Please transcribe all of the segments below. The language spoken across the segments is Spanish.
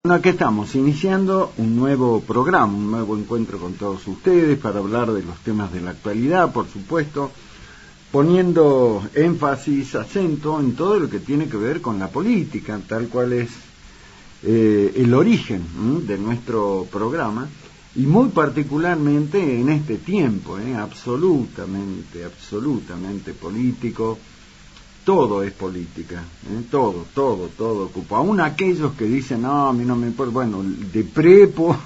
Bueno, aquí estamos, iniciando un nuevo programa, un nuevo encuentro con todos ustedes para hablar de los temas de la actualidad, por supuesto, poniendo énfasis, acento en todo lo que tiene que ver con la política, tal cual es el origen de nuestro programa, y muy particularmente en este tiempo, absolutamente político. Todo es política, todo ocupa. Aún aquellos que dicen, no, a mí no me importa, bueno, de prepo,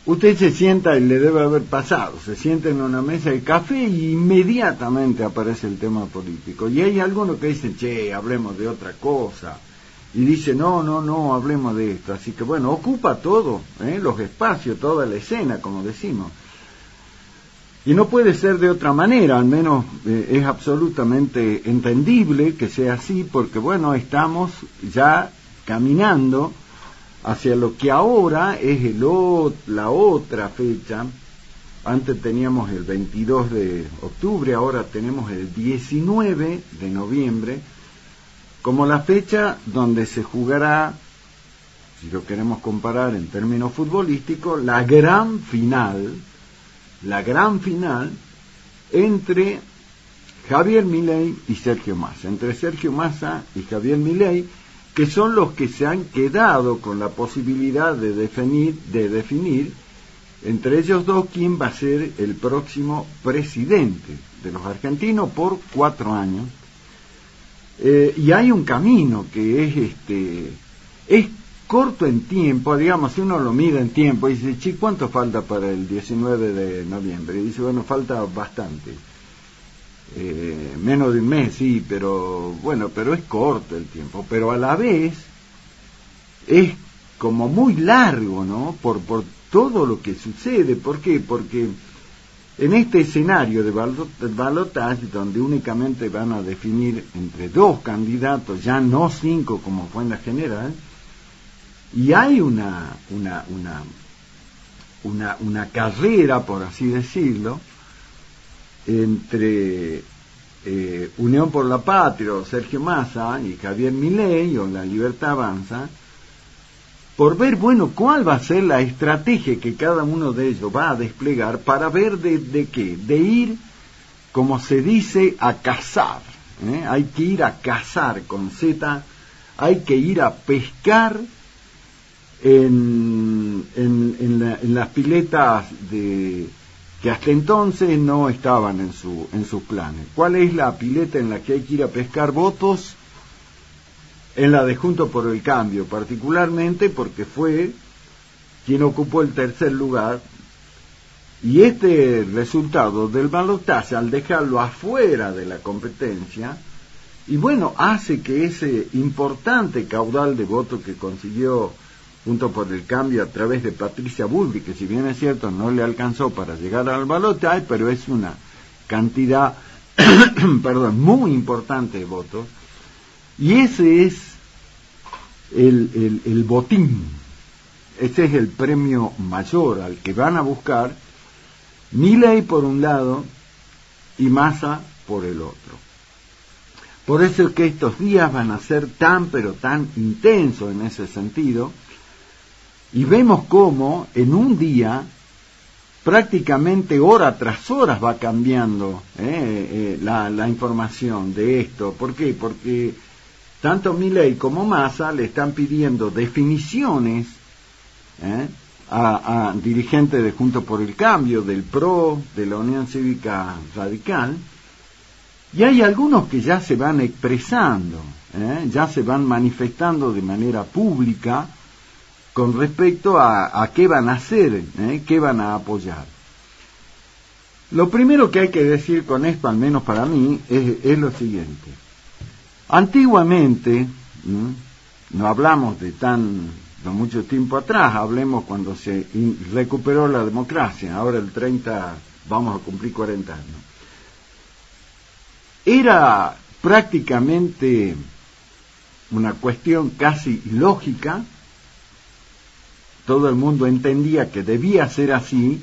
usted se sienta, y le debe haber pasado, se sienta en una mesa de café y inmediatamente aparece el tema político. Y hay algunos que dicen, che, hablemos de otra cosa. Y dice, no, hablemos de esto. Así que bueno, ocupa todo, los espacios, toda la escena, como decimos. Y no puede ser de otra manera, al menos es absolutamente entendible que sea así, porque bueno, estamos ya caminando hacia lo que ahora es la otra fecha. Antes teníamos el 22 de octubre, ahora tenemos el 19 de noviembre, como la fecha donde se jugará, si lo queremos comparar en términos futbolísticos, la gran final entre Javier Milei y Sergio Massa, entre Sergio Massa y Javier Milei, que son los que se han quedado con la posibilidad de definir entre ellos dos quién va a ser el próximo presidente de los argentinos por 4 años. Y hay un camino que es corto en tiempo, digamos, si uno lo mira en tiempo y dice, che, ¿cuánto falta para el 19 de noviembre? Y dice, bueno, falta bastante, menos de un mes, sí, pero es corto el tiempo, pero a la vez es como muy largo, ¿no? Por todo lo que sucede. ¿Por qué? Porque en este escenario de balotaje, donde únicamente van a definir entre 2 candidatos, ya no 5 como fue en la general, y hay una carrera, por así decirlo, entre Unión por la Patria, o Sergio Massa, y Javier Milei, o La Libertad Avanza, por ver, bueno, cuál va a ser la estrategia que cada uno de ellos va a desplegar para ver de qué, de ir, como se dice, a cazar. Hay que ir a cazar con Z, hay que ir a pescar en las piletas que hasta entonces no estaban en sus planes. ¿Cuál es la pileta en la que hay que ir a pescar votos? En la de Juntos por el Cambio, particularmente porque fue quien ocupó el 3er lugar, y este resultado del balotaje, al dejarlo afuera de la competencia, y bueno, hace que ese importante caudal de votos que consiguió Juntos por el Cambio a través de Patricia Bullrich, que si bien es cierto no le alcanzó para llegar al balotaje, pero es una cantidad muy importante de votos, y ese es el botín, ese es el premio mayor al que van a buscar Milei por un lado y Massa por el otro. Por eso es que estos días van a ser tan intensos en ese sentido. Y vemos cómo en un día, prácticamente hora tras hora, va cambiando la información de esto. ¿Por qué? Porque tanto Milei como Massa le están pidiendo definiciones a dirigentes de Juntos por el Cambio, del PRO, de la Unión Cívica Radical, y hay algunos que ya se van expresando, ya se van manifestando de manera pública con respecto a qué van a hacer, qué van a apoyar. Lo primero que hay que decir con esto, al menos para mí, es lo siguiente. Antiguamente, no hablamos de mucho tiempo atrás, hablemos cuando se recuperó la democracia, ahora el 30, vamos a cumplir 40 años. Era prácticamente una cuestión casi lógica. Todo el mundo entendía que debía ser así,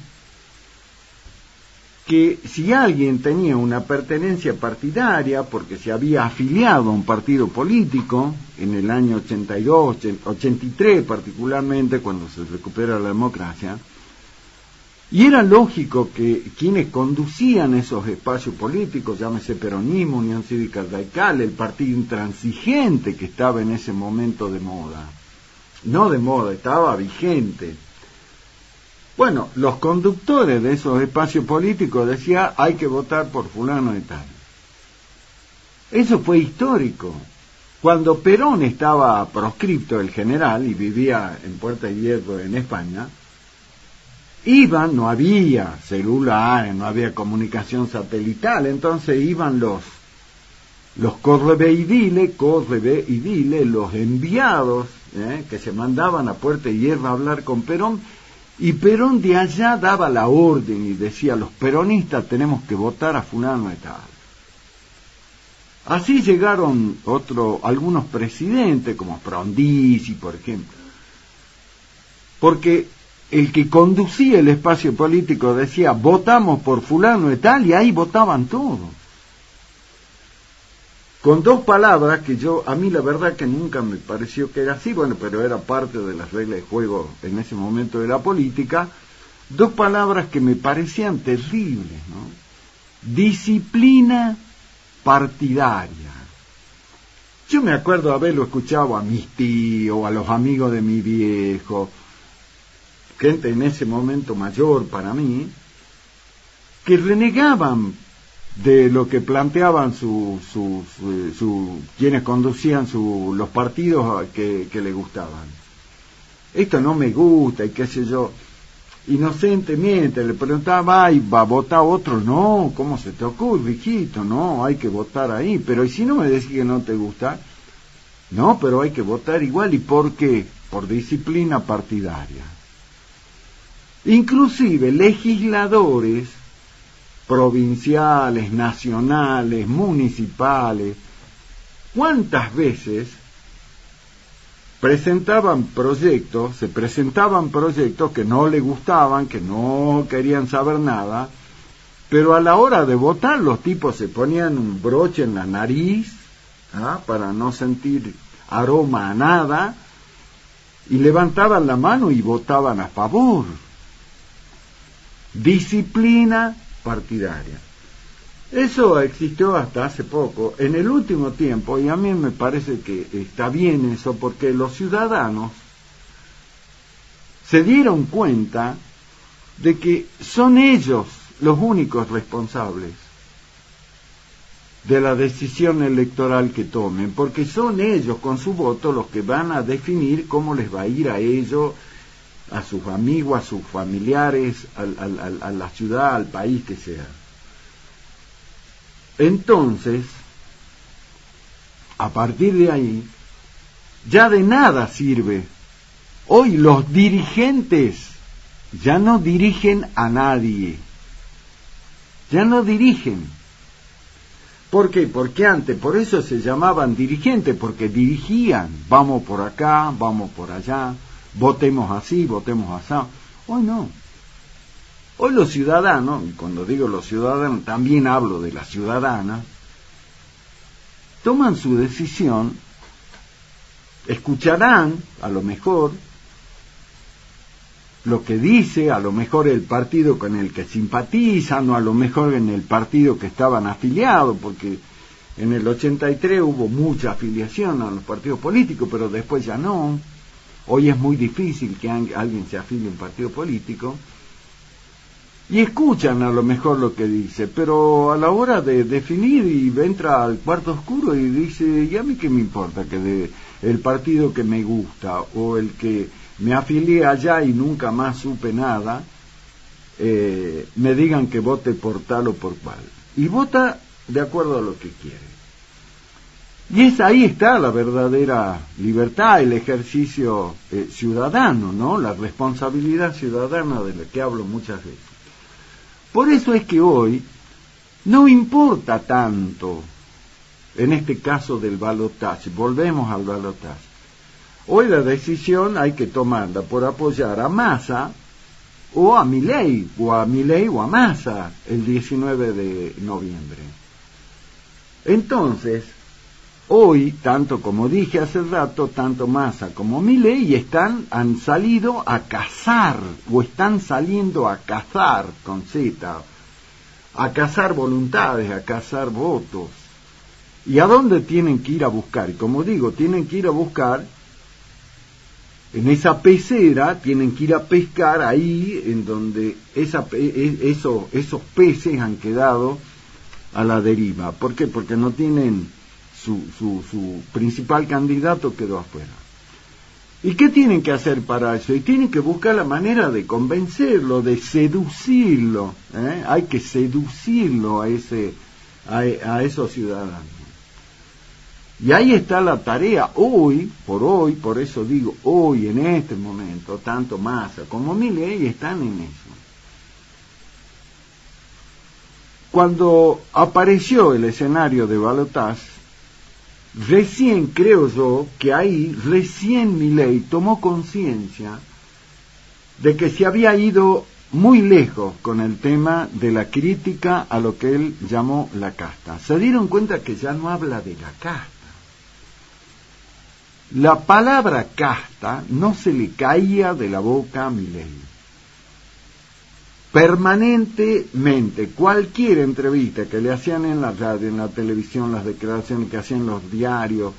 que si alguien tenía una pertenencia partidaria, porque se había afiliado a un partido político, en el año 82, 83 particularmente, cuando se recupera la democracia, y era lógico que quienes conducían esos espacios políticos, llámese peronismo, Unión Cívica Radical, el partido intransigente que estaba en ese momento de moda, no de moda, estaba vigente. Bueno, los conductores de esos espacios políticos decían, hay que votar por fulano de tal. Eso fue histórico. Cuando Perón estaba proscripto, el general, y vivía en Puerta de Hierro, en España, iban, no había celulares, no había comunicación satelital, entonces iban los correveidiles, los enviados, que se mandaban a Puerta de Hierro a hablar con Perón, y Perón de allá daba la orden y decía, los peronistas tenemos que votar a fulano de tal. Así llegaron algunos presidentes, como Frondizi, por ejemplo, porque el que conducía el espacio político decía, votamos por fulano de tal, y ahí votaban todos. Con dos palabras que a mí la verdad que nunca me pareció que era así, bueno, pero era parte de las reglas de juego en ese momento de la política, dos palabras que me parecían terribles, ¿no? Disciplina partidaria. Yo me acuerdo haberlo escuchado a mis tíos, a los amigos de mi viejo, gente en ese momento mayor para mí, que renegaban de lo que planteaban quienes conducían los partidos que le gustaban. Esto no me gusta y qué sé yo. Inocentemente le preguntaba, ay, ¿va a votar otro? No, ¿cómo se te ocurre, hijito? No, hay que votar ahí. Pero ¿y si no me decís que no te gusta? No, pero hay que votar igual. ¿Y por qué? Por disciplina partidaria. Inclusive legisladores provinciales, nacionales, municipales, ¿cuántas veces se presentaban proyectos que no le gustaban, que no querían saber nada, pero a la hora de votar los tipos se ponían un broche en la nariz, para no sentir aroma a nada, y levantaban la mano y votaban a favor? Disciplina partidaria. Eso existió hasta hace poco. En el último tiempo, y a mí me parece que está bien eso, porque los ciudadanos se dieron cuenta de que son ellos los únicos responsables de la decisión electoral que tomen, porque son ellos con su voto los que van a definir cómo les va a ir a ellos, a sus amigos, a sus familiares, a la ciudad, al país que sea. Entonces, a partir de ahí, ya de nada sirve. Hoy los dirigentes ya no dirigen a nadie. Ya no dirigen. ¿Por qué? Porque antes, por eso se llamaban dirigentes, porque dirigían. Vamos por acá, vamos por allá, votemos así, votemos así. Hoy no. Hoy los ciudadanos, y cuando digo los ciudadanos también hablo de las ciudadanas, toman su decisión, escucharán a lo mejor lo que dice, a lo mejor el partido con el que simpatizan, o a lo mejor en el partido que estaban afiliados, porque en el 83 hubo mucha afiliación a los partidos políticos, pero después ya no. Hoy es muy difícil que alguien se afilie a un partido político. Y escuchan a lo mejor lo que dice, pero a la hora de definir, y entra al cuarto oscuro y dice, ¿y a mí qué me importa que el partido que me gusta, o el que me afilié allá y nunca más supe nada, me digan que vote por tal o por cual? Y vota de acuerdo a lo que quiere. Y ahí está la verdadera libertad, el ejercicio ciudadano, ¿no? La responsabilidad ciudadana de la que hablo muchas veces. Por eso es que hoy no importa tanto, en este caso del balotaje, volvemos al balotaje. Hoy la decisión hay que tomarla por apoyar a Massa o a Milei o a Massa el 19 de noviembre. Entonces, hoy, tanto como dije hace rato, tanto Massa como Milei han salido a cazar, o están saliendo a cazar, con Z, a cazar voluntades, a cazar votos. ¿Y a dónde tienen que ir a buscar? Y como digo, tienen que ir a buscar en esa pecera, tienen que ir a pescar ahí en donde esos peces han quedado a la deriva. ¿Por qué? Porque no tienen su principal candidato, quedó afuera. ¿Y qué tienen que hacer para eso? Y tienen que buscar la manera de convencerlo, de seducirlo, ¿eh? Hay que seducirlo a esos ciudadanos. Y ahí está la tarea hoy, por eso digo hoy, en este momento, tanto Massa como Milei están en eso. Cuando apareció el escenario de balotaje, recién creo yo que ahí, recién Milei tomó conciencia de que se había ido muy lejos con el tema de la crítica a lo que él llamó la casta. Se dieron cuenta que ya no habla de la casta. La palabra casta no se le caía de la boca a Milei. Permanentemente, cualquier entrevista que le hacían en la radio, en la televisión, las declaraciones que hacían los diarios,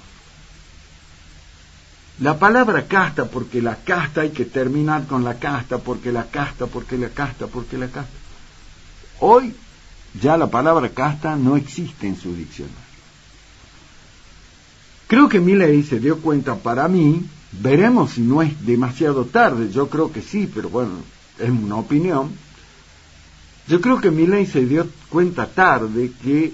la palabra casta, porque la casta hay que terminar con la casta, porque la casta, porque la casta, porque la casta. Hoy ya la palabra casta no existe en su diccionario. Creo que Milei se dio cuenta, para mí, veremos si no es demasiado tarde, yo creo que sí, pero bueno, es una opinión. Yo creo que Milei se dio cuenta tarde que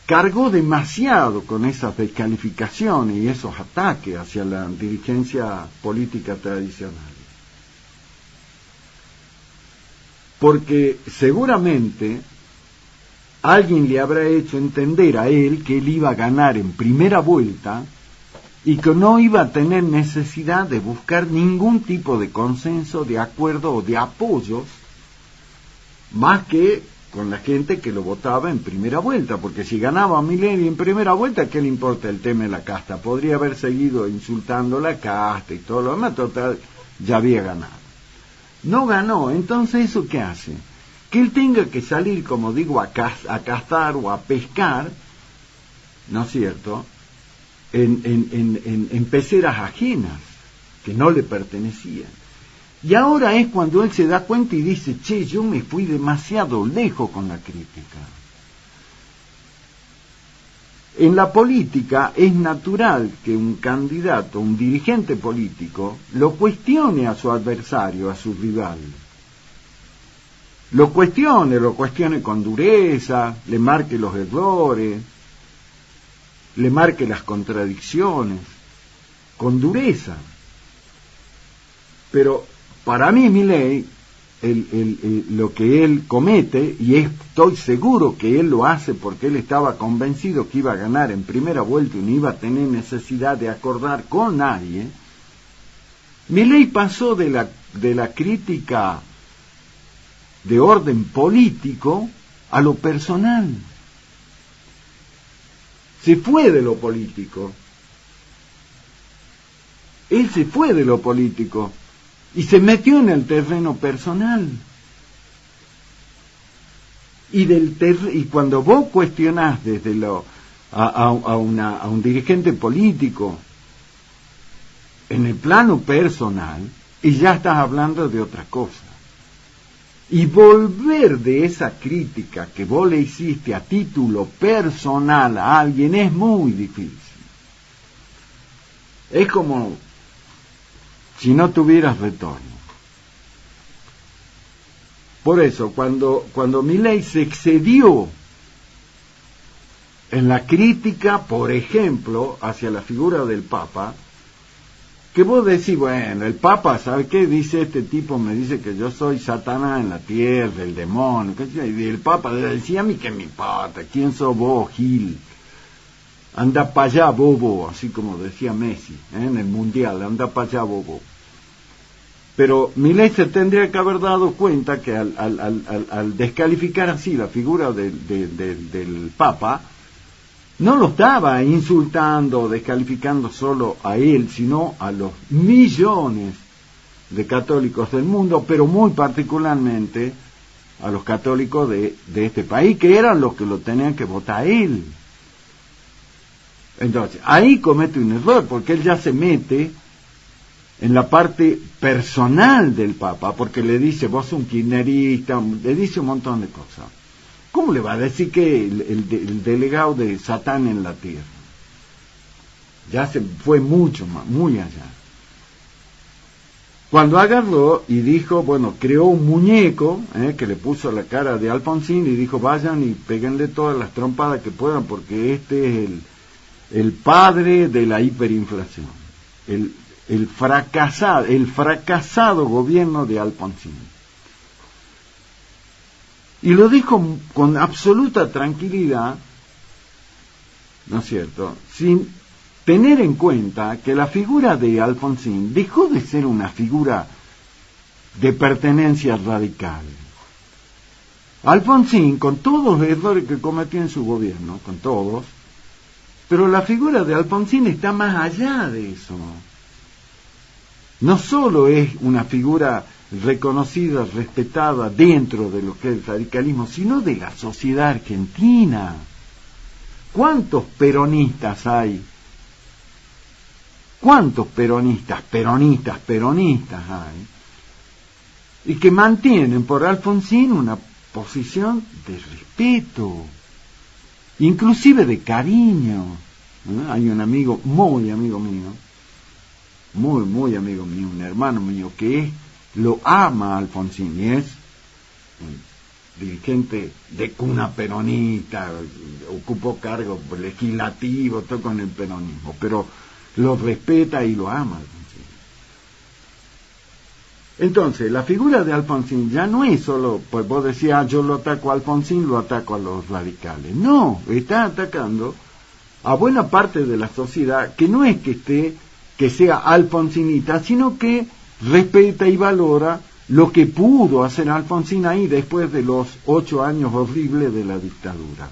cargó demasiado con esas descalificaciones y esos ataques hacia la dirigencia política tradicional. Porque seguramente alguien le habrá hecho entender a él que él iba a ganar en primera vuelta y que no iba a tener necesidad de buscar ningún tipo de consenso, de acuerdo o de apoyos, más que con la gente que lo votaba en primera vuelta, porque si ganaba Milei en primera vuelta, ¿qué le importa el tema de la casta? Podría haber seguido insultando la casta y todo lo demás, total, ya había ganado. No ganó, entonces ¿eso qué hace? Que él tenga que salir, como digo, a cazar o a pescar, ¿no es cierto?, en peceras ajenas, que no le pertenecían. Y ahora es cuando él se da cuenta y dice, che, yo me fui demasiado lejos con la crítica. En la política es natural que un candidato, un dirigente político, lo cuestione a su adversario, a su rival. Lo cuestione con dureza, le marque los errores, le marque las contradicciones, con dureza. Pero para mí Milei, lo que él comete, y estoy seguro que él lo hace porque él estaba convencido que iba a ganar en primera vuelta y no iba a tener necesidad de acordar con nadie, Milei pasó de la crítica de orden político a lo personal. Se fue de lo político. Él se fue de lo político y se metió en el terreno personal. Y cuando vos cuestionás desde a un dirigente político en el plano personal, y ya estás hablando de otra cosa. Y volver de esa crítica que vos le hiciste a título personal a alguien es muy difícil. Es como si no tuvieras retorno. Por eso, cuando Milei se excedió en la crítica, por ejemplo, hacia la figura del Papa, que vos decís, bueno, el Papa, ¿sabe qué? Dice este tipo, me dice que yo soy Satanás en la tierra, el demonio, y el Papa decía a mí que me importa, ¿quién sos vos, Gil? Anda para allá, bobo, así como decía Messi, en el Mundial, anda para allá, bobo. Pero Milei se tendría que haber dado cuenta que al descalificar así la figura del Papa, no lo estaba insultando, descalificando solo a él, sino a los millones de católicos del mundo, pero muy particularmente a los católicos de este país, que eran los que lo tenían que votar a él. Entonces, ahí comete un error, porque él ya se mete en la parte personal del Papa, porque le dice, vos sos un kirchnerista, le dice un montón de cosas. ¿Cómo le va a decir que el delegado de Satán en la tierra? Ya se fue mucho más, muy allá. Cuando agarró y dijo, bueno, creó un muñeco que le puso la cara de Alfonsín y dijo, vayan y péguenle todas las trompadas que puedan, porque este es el padre de la hiperinflación, el fracasado gobierno de Alfonsín. Y lo dijo con absoluta tranquilidad, ¿no es cierto?, sin tener en cuenta que la figura de Alfonsín dejó de ser una figura de pertenencia radical. Alfonsín, con todos los errores que cometió en su gobierno, con todos, pero la figura de Alfonsín está más allá de eso. No solo es una figura reconocida, respetada dentro de lo que es el radicalismo, sino de la sociedad argentina. ¿Cuántos peronistas hay? ¿Cuántos peronistas hay? Y que mantienen por Alfonsín una posición de respeto, inclusive de cariño. Hay un amigo, muy amigo mío, muy amigo mío, un hermano mío que lo ama a Alfonsín y es un dirigente de cuna peronista, ocupó cargos legislativos, todo con el peronismo, pero lo respeta y lo ama. Entonces, la figura de Alfonsín ya no es solo, pues vos decías, yo lo ataco a Alfonsín, lo ataco a los radicales. No, está atacando a buena parte de la sociedad que no es que sea alfonsinista, sino que respeta y valora lo que pudo hacer Alfonsín ahí después de los 8 años horribles de la dictadura.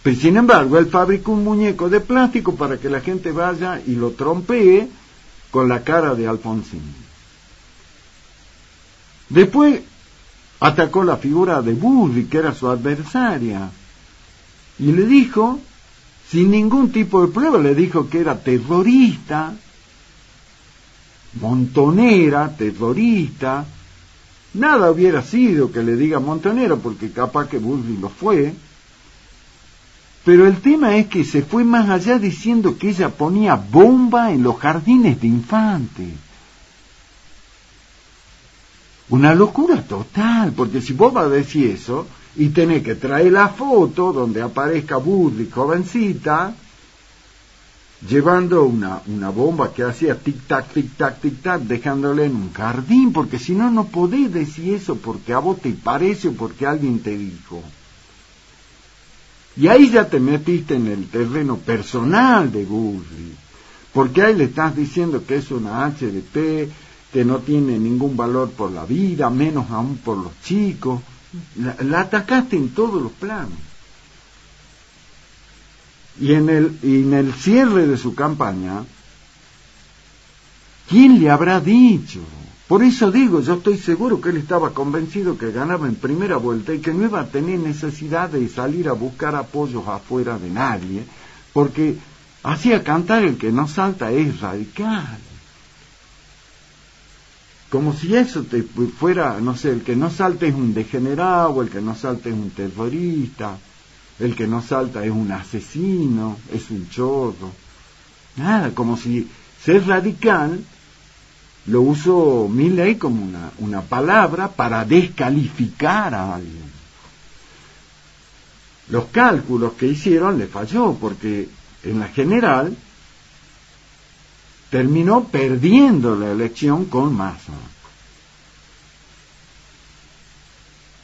Pero sin embargo, él fabricó un muñeco de plástico para que la gente vaya y lo trompee con la cara de Alfonsín. Después atacó la figura de Bullrich, que era su adversaria, y le dijo, sin ningún tipo de prueba, le dijo que era terrorista, montonera, terrorista. Nada hubiera sido que le diga montonera, porque capaz que Bullrich lo fue. Pero el tema es que se fue más allá diciendo que ella ponía bomba en los jardines de infantes. Una locura total, porque si vos vas a decir eso y tenés que traer la foto donde aparezca Bullrich, jovencita, llevando una bomba que hacía tic-tac, tic-tac, tic-tac, dejándole en un jardín, porque si no, no podés decir eso porque a vos te parece o porque alguien te dijo. Y ahí ya te metiste en el terreno personal de Bullrich, porque ahí le estás diciendo que es una HDP, que no tiene ningún valor por la vida, menos aún por los chicos. La atacaste en todos los planos. Y en el cierre de su campaña, ¿quién le habrá dicho? Por eso digo, yo estoy seguro que él estaba convencido que ganaba en primera vuelta y que no iba a tener necesidad de salir a buscar apoyos afuera de nadie, porque hacía cantar el que no salta es radical. Como si eso te fuera, no sé, el que no salta es un degenerado, el que no salta es un terrorista, el que no salta es un asesino, es un chorro. Nada, como si ser radical lo usó Milei como una palabra para descalificar a alguien. Los cálculos que hicieron le falló, porque en la general terminó perdiendo la elección con Massa.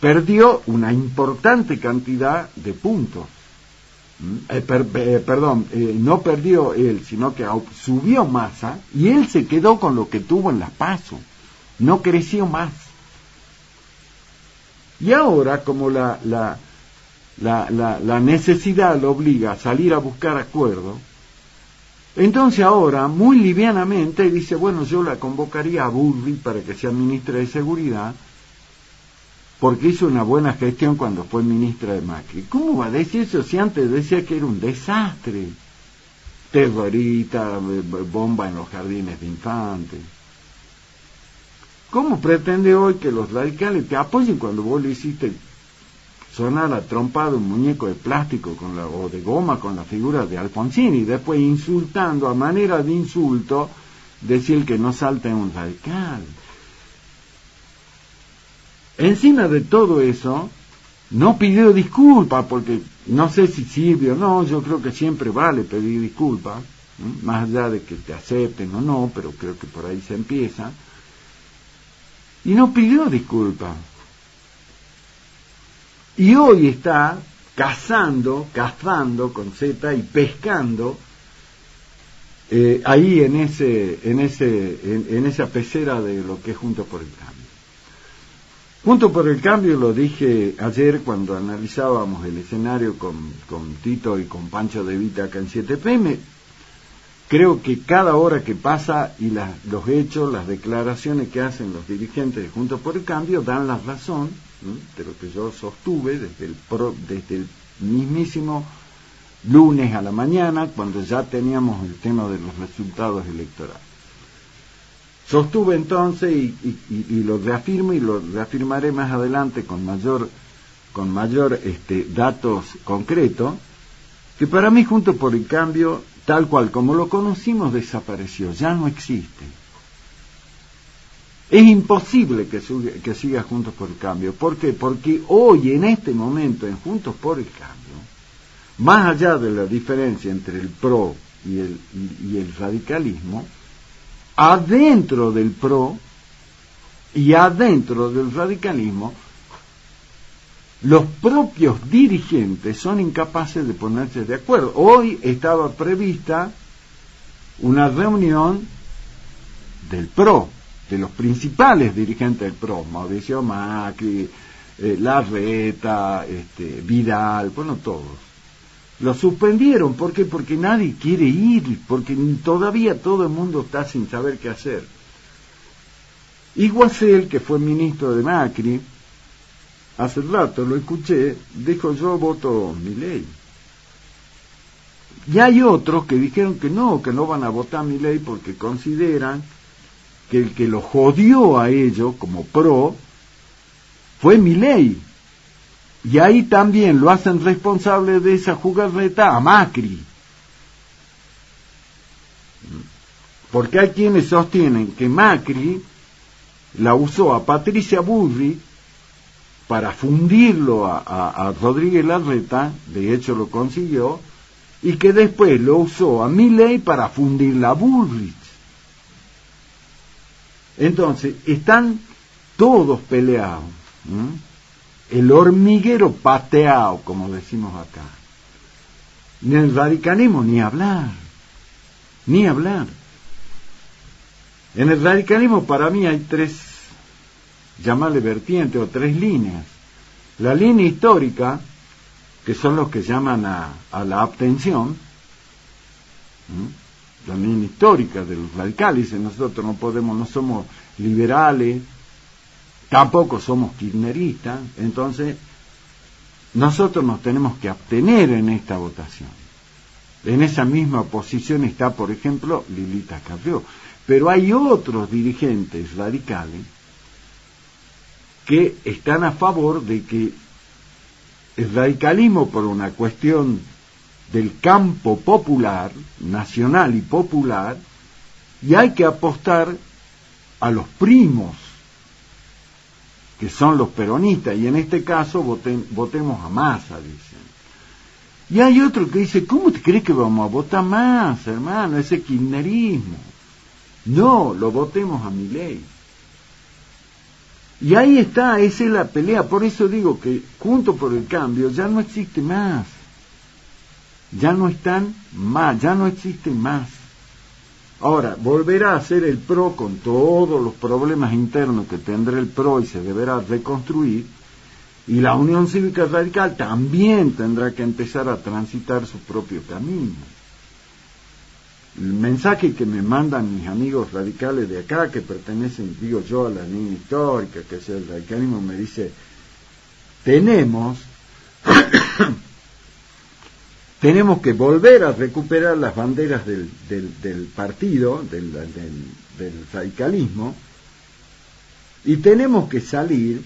Perdió una importante cantidad de puntos. No perdió él, sino que subió Massa y él se quedó con lo que tuvo en las PASO, no creció más. Y ahora, como la necesidad lo obliga a salir a buscar acuerdos, entonces ahora, muy livianamente, dice, bueno, yo la convocaría a Burri para que sea ministra de Seguridad, porque hizo una buena gestión cuando fue ministra de Macri. ¿Cómo va a decir eso si antes decía que era un desastre? Terrorista, bomba en los jardines de infantes. ¿Cómo pretende hoy que los radicales te apoyen cuando vos le hiciste sonar la trompa de un muñeco de plástico o de goma con la figura de Alfonsín y después insultando a manera de insulto decir que no salta en un radical? Encima de todo eso, no pidió disculpas, porque no sé si sirve o no, yo creo que siempre vale pedir disculpas, más allá de que te acepten o no, pero creo que por ahí se empieza. Y no pidió disculpas. Y hoy está cazando con Z y pescando ahí en esa pecera de lo que es Juntos por el Cambio. Juntos por el Cambio, lo dije ayer cuando analizábamos el escenario con Tito y con Pancho de Vita acá en 7PM, creo que cada hora que pasa y los hechos, las declaraciones que hacen los dirigentes de Juntos por el Cambio dan la razón, ¿no?, de lo que yo sostuve desde el mismísimo lunes a la mañana, cuando ya teníamos el tema de los resultados electorales. Sostuve entonces y lo reafirmo y lo reafirmaré más adelante con mayor datos concretos, que para mí Juntos por el Cambio, tal cual como lo conocimos, desapareció, ya no existe. Es imposible que siga Juntos por el Cambio. ¿Por qué? Porque hoy, en este momento, en Juntos por el Cambio, más allá de la diferencia entre el PRO y el radicalismo, adentro del PRO y adentro del radicalismo, los propios dirigentes son incapaces de ponerse de acuerdo. Hoy estaba prevista una reunión del PRO, de los principales dirigentes del PRO, Mauricio Macri, Larreta, Vidal, bueno, todos. Lo suspendieron, ¿por qué? Porque nadie quiere ir, porque todavía todo el mundo está sin saber qué hacer. Iguacel, que fue ministro de Macri, hace rato lo escuché, dijo: yo voto Milei. Y hay otros que dijeron que no van a votar Milei porque consideran que el que lo jodió a ellos como PRO fue Milei. Y ahí también lo hacen responsable de esa jugarreta a Macri. Porque hay quienes sostienen que Macri la usó a Patricia Bullrich para fundirlo a Rodríguez Larreta, de hecho lo consiguió, y que después lo usó a Milei para fundirla a Bullrich. Entonces, están todos peleados, el hormiguero pateado, como decimos acá. En el radicalismo ni hablar. En el radicalismo para mí hay tres, llamarle vertientes o tres líneas. La línea histórica, que son los que llaman a la abstención, la línea histórica de los radicales. Nosotros no somos liberales, tampoco somos kirchneristas, entonces nosotros nos tenemos que abstener en esta votación. En esa misma posición está, por ejemplo, Lilita Carrió. Pero hay otros dirigentes radicales que están a favor de que el radicalismo, por una cuestión del campo popular, nacional y popular, y hay que apostar a los primos, que son los peronistas, y en este caso votemos a Massa, dicen. Y hay otro que dice: ¿cómo te crees que vamos a votar Massa, hermano? Ese kirchnerismo. No, lo votemos a Milei. Y ahí está, esa es la pelea. Por eso digo que Juntos por el Cambio ya no existe más. ya no están más, ya no existen más. Ahora, volverá a ser el PRO con todos los problemas internos que tendrá el PRO y se deberá reconstruir, y la Unión Cívica Radical también tendrá que empezar a transitar su propio camino. El mensaje que me mandan mis amigos radicales de acá, que pertenecen, digo yo, a la línea histórica, que es el radicalismo, me dice, tenemos que volver a recuperar las banderas del partido, del radicalismo, y tenemos que salir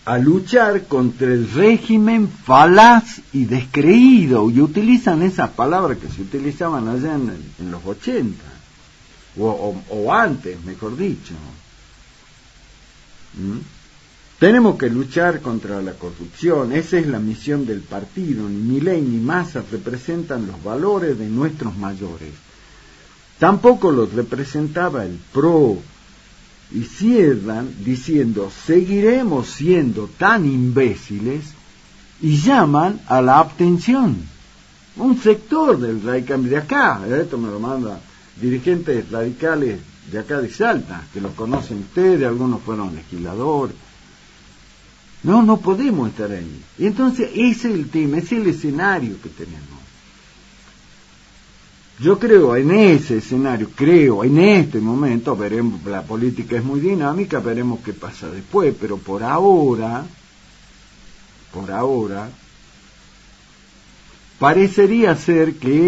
a luchar contra el régimen falaz y descreído, y utilizan esas palabras que se utilizaban allá en los 80, o antes, mejor dicho. Tenemos que luchar contra la corrupción, esa es la misión del partido. Ni Milei ni Massa representan los valores de nuestros mayores, tampoco los representaba el PRO. Y cierran diciendo, seguiremos siendo tan imbéciles, y llaman a la abstención. Un sector del radicalismo de acá, esto me lo manda dirigentes radicales de acá de Salta, que los conocen ustedes, algunos fueron legisladores. No podemos estar ahí. Y entonces ese es el tema, ese es el escenario que tenemos. Yo creo en ese escenario, en este momento, veremos, la política es muy dinámica, veremos qué pasa después, pero por ahora, parecería ser que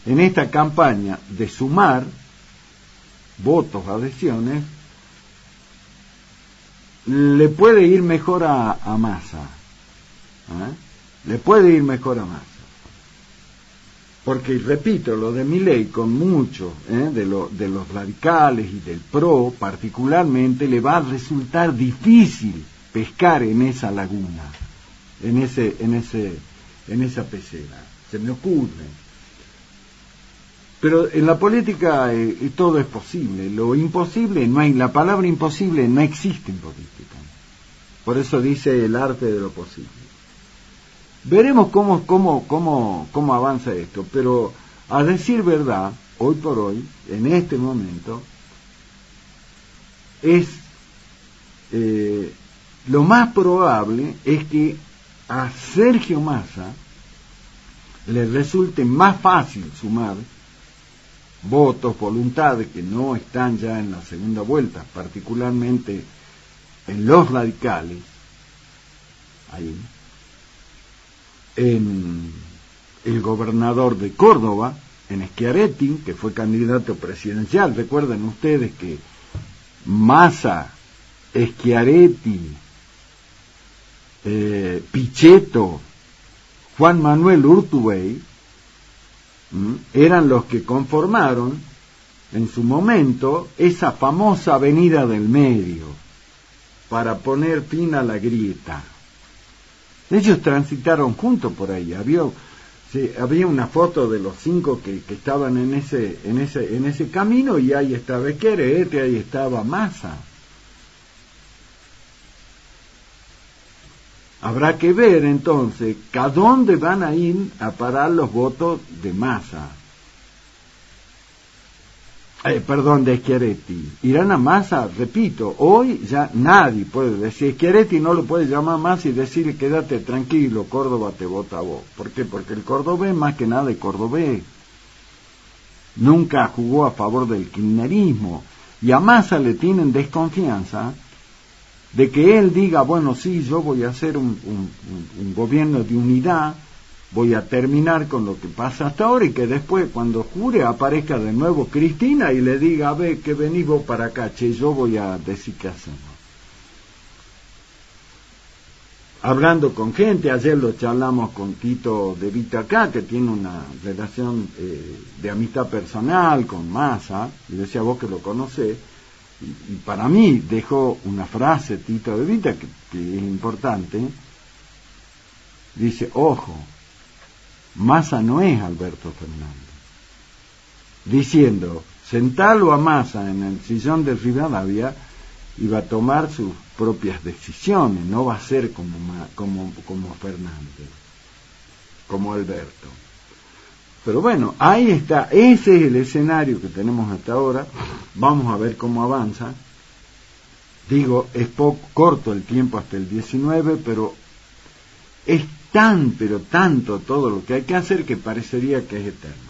en esta campaña de sumar votos, adhesiones, le puede ir mejor a Massa, le puede ir mejor a Massa. Porque, repito, lo de Milei con muchos de los radicales y del PRO particularmente, le va a resultar difícil pescar en esa laguna, en esa pecera, se me ocurre. Pero en la política todo es posible. Lo imposible no hay, la palabra imposible no existe en política. Por eso dice el arte de lo posible. Veremos cómo avanza esto, pero a decir verdad, hoy por hoy, en este momento, lo más probable es que a Sergio Massa le resulte más fácil sumar votos, voluntades que no están ya en la segunda vuelta, particularmente en los radicales, ahí, en el gobernador de Córdoba, en Schiaretti, que fue candidato presidencial. Recuerden ustedes que Massa, Schiaretti, Pichetto, Juan Manuel Urtubey eran los que conformaron en su momento esa famosa avenida del medio para poner fin a la grieta. Ellos transitaron juntos por ahí. Había una foto de los 5 que estaban en ese camino, y ahí estaba Schiaretti, ahí estaba Massa. Habrá que ver entonces a dónde van a ir a parar los votos de Massa. De Schiaretti. Irán a Massa, repito, hoy ya nadie puede decir, Schiaretti no lo puede llamar más y decirle quédate tranquilo, Córdoba te vota a vos. ¿Por qué? Porque el cordobés, más que nada el cordobés, nunca jugó a favor del kirchnerismo, y a Massa le tienen desconfianza de que él diga, bueno, sí, yo voy a hacer un gobierno de unidad, voy a terminar con lo que pasa hasta ahora, y que después, cuando jure, aparezca de nuevo Cristina y le diga, a ver, que venís vos para acá, che, yo voy a decir qué hacemos. Hablando con gente, ayer lo charlamos con Tito de Vita acá, que tiene una relación de amistad personal con Massa, y decía, vos que lo conocés, y para mí dejó una frase Tito de Vita que es importante. Dice, ojo, Massa no es Alberto Fernández, diciendo, sentalo a Massa en el sillón de Rivadavia y va a tomar sus propias decisiones, no va a ser como Fernández. como Alberto. Pero bueno, ahí está, ese es el escenario que tenemos hasta ahora. Vamos a ver cómo avanza. Digo, es poco corto el tiempo hasta el 19, pero es pero tanto todo lo que hay que hacer que parecería que es eterno.